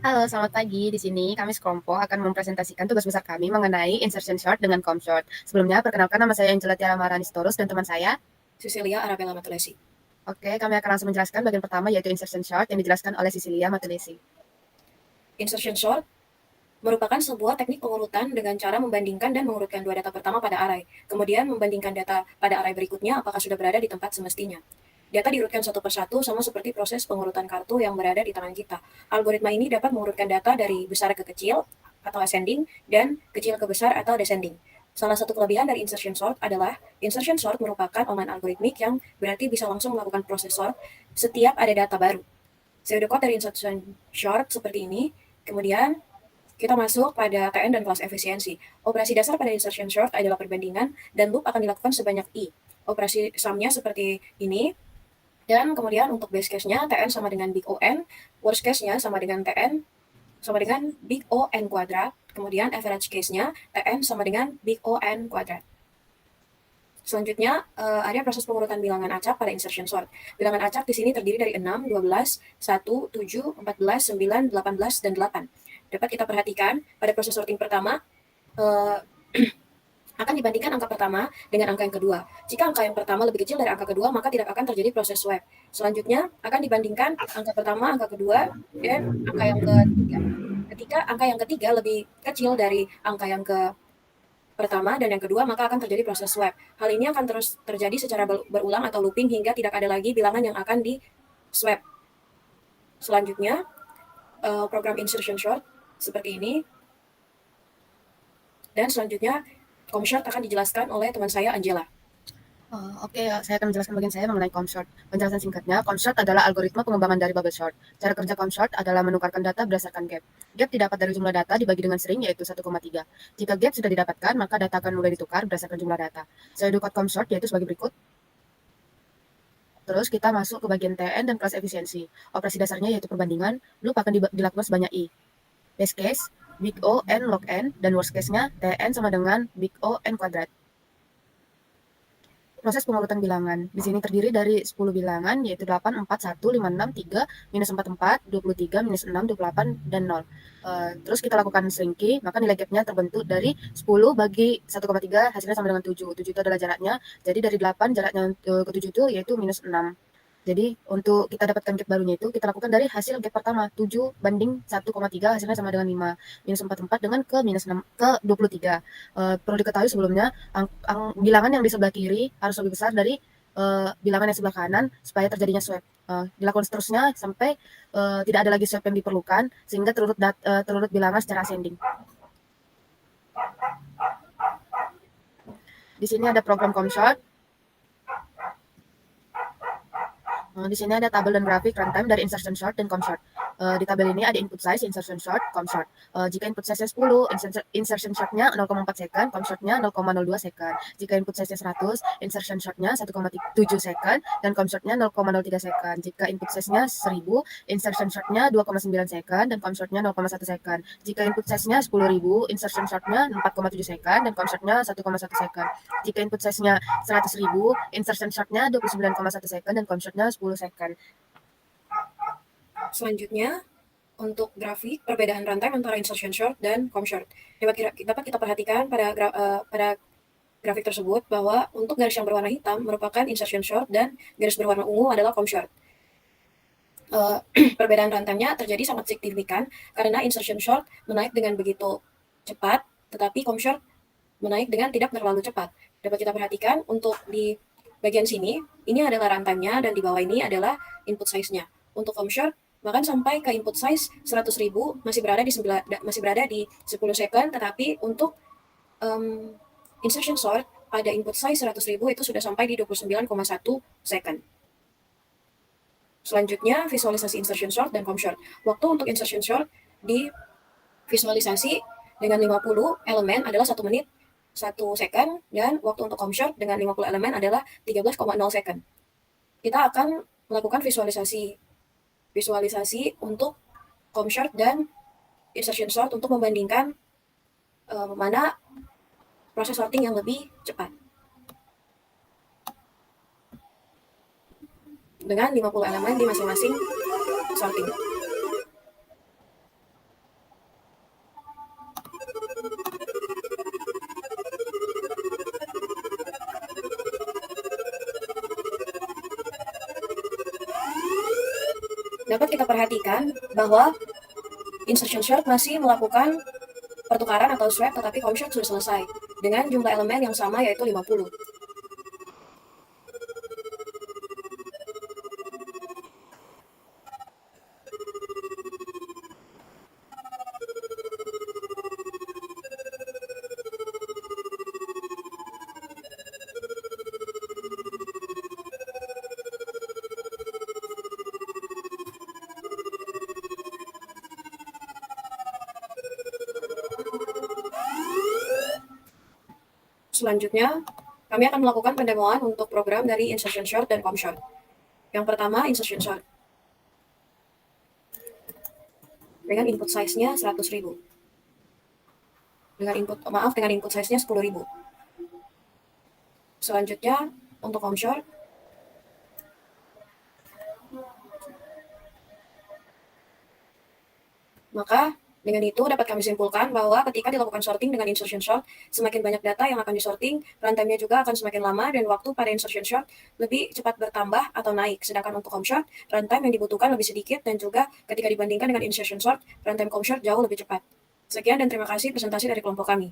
Halo, selamat pagi. Di sini kami sekelompok akan mempresentasikan tugas besar kami mengenai insertion short dengan com short. Sebelumnya, perkenalkan nama saya Angela Tiara Maranistorus dan teman saya. Cecilia Arabella Matulesi. Oke, kami akan langsung menjelaskan bagian pertama yaitu insertion short yang dijelaskan oleh Cecilia Matulesi. Insertion sort merupakan sebuah teknik pengurutan dengan cara membandingkan dan mengurutkan dua data pertama pada array, kemudian membandingkan data pada array berikutnya apakah sudah berada di tempat semestinya. Data diurutkan satu persatu sama seperti proses pengurutan kartu yang berada di tangan kita. Algoritma ini dapat mengurutkan data dari besar ke kecil atau ascending dan kecil ke besar atau descending. Salah satu kelebihan dari insertion sort adalah insertion sort merupakan online algoritmik yang berarti bisa langsung melakukan proses sort setiap ada data baru. Pseudocode dari insertion sort seperti ini. Kemudian kita masuk pada TN dan kelas efisiensi. Operasi dasar pada insertion sort adalah perbandingan dan loop akan dilakukan sebanyak I. Operasi sumnya seperti ini. Dan kemudian untuk base case-nya TN sama dengan big O(n), worst case-nya sama dengan TN sama dengan big O(n kuadrat, kemudian average case-nya TN sama dengan big O(n kuadrat. Selanjutnya, ada proses pengurutan bilangan acak pada insertion sort. Bilangan acak di sini terdiri dari 6, 12, 1, 7, 14, 9, 18, dan 8. Dapat kita perhatikan pada proses sorting pertama, akan dibandingkan angka pertama dengan angka yang kedua. Jika angka yang pertama lebih kecil dari angka kedua, maka tidak akan terjadi proses swap. Selanjutnya, akan dibandingkan angka pertama, angka kedua, dan angka yang ketiga. Ketika angka yang ketiga lebih kecil dari angka yang pertama dan yang kedua, maka akan terjadi proses swap. Hal ini akan terus terjadi secara berulang atau looping hingga tidak ada lagi bilangan yang akan di swap. Selanjutnya, program insertion short seperti ini. Dan selanjutnya, com short akan dijelaskan oleh teman saya Angela. Oke, saya akan menjelaskan bagian saya mengenai com short. Penjelasan singkatnya, com short adalah algoritma pengembangan dari bubble short. Cara kerja com short adalah menukarkan data berdasarkan gap. Gap didapat dari jumlah data dibagi dengan string yaitu 1,3. Jika gap sudah didapatkan, maka data akan mulai ditukar berdasarkan jumlah data. Pseudocode com short yaitu sebagai berikut. Terus kita masuk ke bagian TN dan kelas efisiensi. Operasi dasarnya yaitu perbandingan, loop akan dilakukan sebanyak I. Base case, big O n log n, dan worst case-nya TN sama dengan big O n kuadrat. Proses pengurutan bilangan. Di sini terdiri dari 10 bilangan, yaitu 8, 4, 1, 5, 6, 3, minus 4, 4, 23, minus 6, 28, dan 0. Terus kita lakukan shrinking, maka nilai gapnya terbentuk dari 10 bagi 1,3, hasilnya sama dengan 7. 7 itu adalah jaraknya, jadi dari 8 jaraknya ke 7 itu yaitu minus 6. Jadi untuk kita dapatkan gap barunya itu kita lakukan dari hasil gap pertama 7 banding 1,3 hasilnya sama dengan 5. Minus 44 dengan ke minus 6 ke 23. Perlu diketahui sebelumnya bilangan yang di sebelah kiri harus lebih besar dari bilangan yang sebelah kanan supaya terjadinya swap. Dilakukan seterusnya sampai tidak ada lagi swap yang diperlukan sehingga terurut bilangan secara ascending. Di sini ada program ComShort. Di sini ada tabel dan grafik runtime dari insertion short dan com short. Di tabel ini ada input size, insertion short, com short. Jika input size-nya 10, insertion short-nya 0,4 second, com short-nya 0,02 second. Jika input size-nya 100, insertion short-nya 1,7 second, dan com short-nya 0,03 second. Jika input size-nya 1000, insertion short-nya 2,9 second, dan com short-nya 0,1 second. Jika input size-nya 10.000, insertion short-nya 4,7 second, dan com short-nya 1,1 second. Jika input size-nya 100.000, insertion short-nya 29,1 second, dan com short-nya 10 second. Selanjutnya, untuk grafik perbedaan runtime antara insertion short dan com short. Dapat kita perhatikan pada grafik tersebut bahwa untuk garis yang berwarna hitam merupakan insertion short dan garis berwarna ungu adalah com short. Perbedaan runtime-nya terjadi sangat signifikan karena insertion short menaik dengan begitu cepat, tetapi com short menaik dengan tidak terlalu cepat. Dapat kita perhatikan untuk di bagian sini, ini adalah runtime-nya dan di bawah ini adalah input size-nya. Untuk com short, bahkan sampai ke input size 100.000 masih berada di 10 second, tetapi untuk insertion sort pada input size 100.000 itu sudah sampai di 29,1 second. Selanjutnya, visualisasi insertion sort dan com short. Waktu untuk insertion short di visualisasi dengan 50 elemen adalah 1 menit 1 second, dan waktu untuk com short dengan 50 elemen adalah 13,0 second. Kita akan melakukan visualisasi untuk com short dan insertion sort untuk membandingkan mana proses sorting yang lebih cepat. Dengan 50 elemen di masing-masing sorting. dapat kita perhatikan bahwa insertion sort masih melakukan pertukaran atau swap, tetapi com sort sudah selesai dengan jumlah elemen yang sama, yaitu 50. Selanjutnya, kami akan melakukan pendemoan untuk program dari insertion sort dan com sort. Yang pertama, insertion sort. Dengan input size-nya 100.000. Dengan input size-nya 10.000. Selanjutnya, untuk com sort, maka dengan itu dapat kami simpulkan bahwa ketika dilakukan sorting dengan insertion sort, semakin banyak data yang akan disorting, runtime-nya juga akan semakin lama dan waktu pada insertion sort lebih cepat bertambah atau naik. Sedangkan untuk com sort, runtime yang dibutuhkan lebih sedikit dan juga ketika dibandingkan dengan insertion sort, runtime com sort jauh lebih cepat. Sekian dan terima kasih presentasi dari kelompok kami.